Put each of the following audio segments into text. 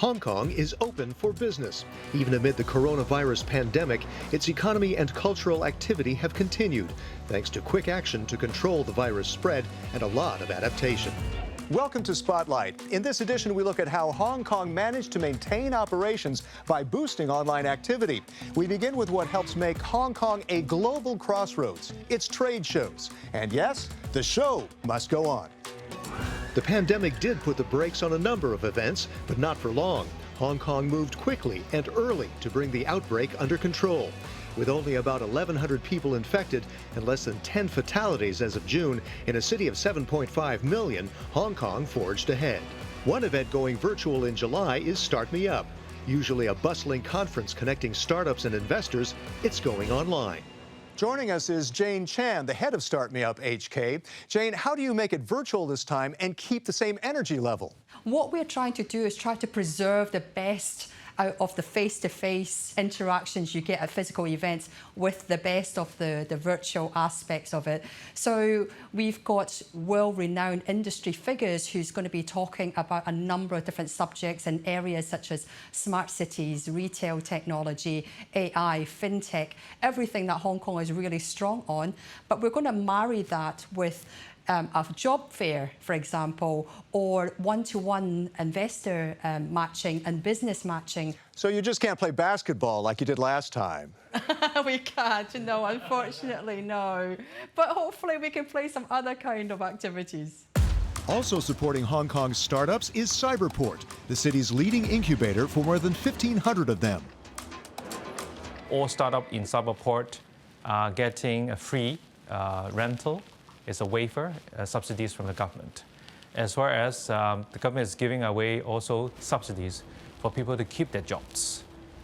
Hong Kong is open for business. Even amid the coronavirus pandemic, its economy and cultural activity have continued, thanks to quick action to control the virus spread and a lot of adaptation. Welcome to Spotlight. In this edition, we look at how Hong Kong managed to maintain operations by boosting online activity. We begin with what helps make Hong Kong a global crossroads, its trade shows. And yes, the show must go on. The pandemic did put the brakes on a number of events, but not for long. Hong Kong moved quickly and early to bring the outbreak under control. With only about 1,100 people infected and less than 10 fatalities as of June, in a city of 7.5 million, Hong Kong forged ahead. One event going virtual in July is Start Me Up. Usually a bustling conference connecting startups and investors, it's going online. Joining us is Jane Chan, the head of Start Me Up HK. Jane, how do you make it virtual this time and keep the same energy level? What we're trying to do is try to preserve the best out of the face-to-face interactions you get at physical events with the best of the virtual aspects of it. So we've got world-renowned industry figures who's going to be talking about a number of different subjects in areas such as smart cities, retail technology, AI, fintech, everything that Hong Kong is really strong on. But we're going to marry that with a job fair, for example, or one-to-one investor matching and business matching. So you just can't play basketball like you did last time? We can't, no, unfortunately, no. But hopefully we can play some other kind of activities. Also supporting Hong Kong's startups is Cyberport, the city's leading incubator for more than 1,500 of them. All startups in Cyberport are getting a free rental. It's a waiver, subsidies from the government. As well as the government is giving away also subsidies for people to keep their jobs,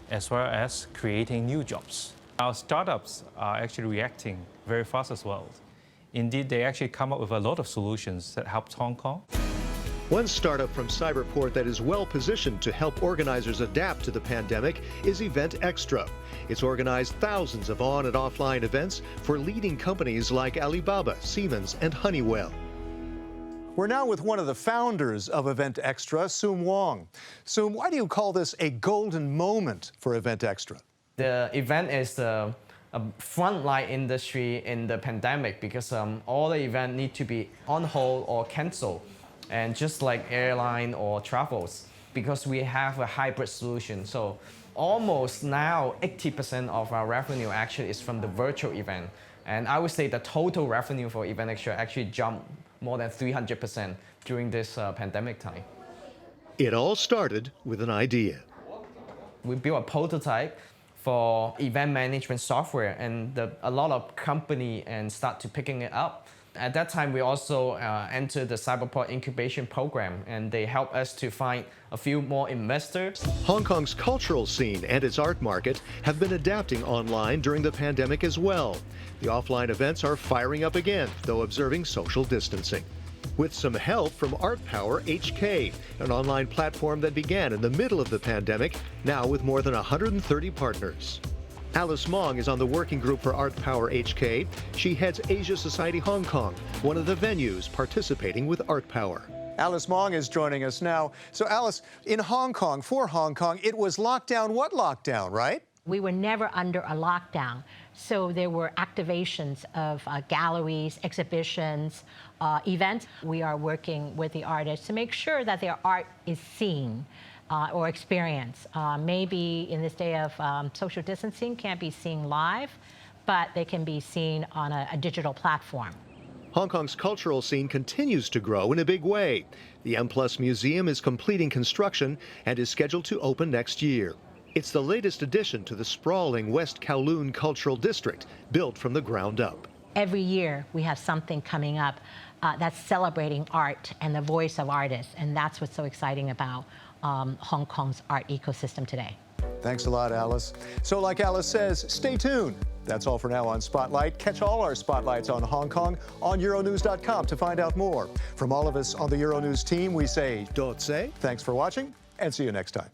as well as creating new jobs. Our startups are actually reacting very fast as well. Indeed, they actually come up with a lot of solutions that helped Hong Kong. One startup from Cyberport that is well positioned to help organizers adapt to the pandemic is Event Extra. It's organized thousands of on and offline events for leading companies like Alibaba, Siemens, and Honeywell. We're now with one of the founders of Event Extra, Soom Wong. Soom, why do you call this a golden moment for Event Extra? The event is a frontline industry in the pandemic because all the events need to be on hold or canceled. And just like airline or travels, because we have a hybrid solution. So almost now 80% of our revenue actually is from the virtual event. And I would say the total revenue for Event Extra actually jumped more than 300% during this pandemic time. It all started with an idea. We built a prototype for event management software, and a lot of company and start to picking it up. At that time, we also entered the Cyberport incubation program, and they helped us to find a few more investors. Hong Kong's cultural scene and its art market have been adapting online during the pandemic as well. The offline events are firing up again, though observing social distancing. With some help from Art Power HK, an online platform that began in the middle of the pandemic, now with more than 130 partners. Alice Mong is on the working group for Art Power HK. She heads Asia Society Hong Kong, one of the venues participating with Art Power. Alice Mong is joining us now. So Alice, in Hong Kong, for Hong Kong, it was lockdown, what lockdown, right? We were never under a lockdown. So there were activations of galleries, exhibitions, events. We are working with the artists to make sure that their art is seen. Or experience. Maybe in this day of social distancing can't be seen live, but they can be seen on a digital platform. Hong Kong's cultural scene continues to grow in a big way. The M+ Museum is completing construction and is scheduled to open next year. It's the latest addition to the sprawling West Kowloon Cultural District, built from the ground up. Every year we have something coming up that's celebrating art and the voice of artists, and that's what's so exciting about Hong Kong's art ecosystem today. Thanks a lot, Alice. So like Alice says, stay tuned. That's all for now on Spotlight. Catch all our spotlights on Hong Kong on Euronews.com to find out more. From all of us on the Euronews team, we say, don't say, thanks for watching, and see you next time.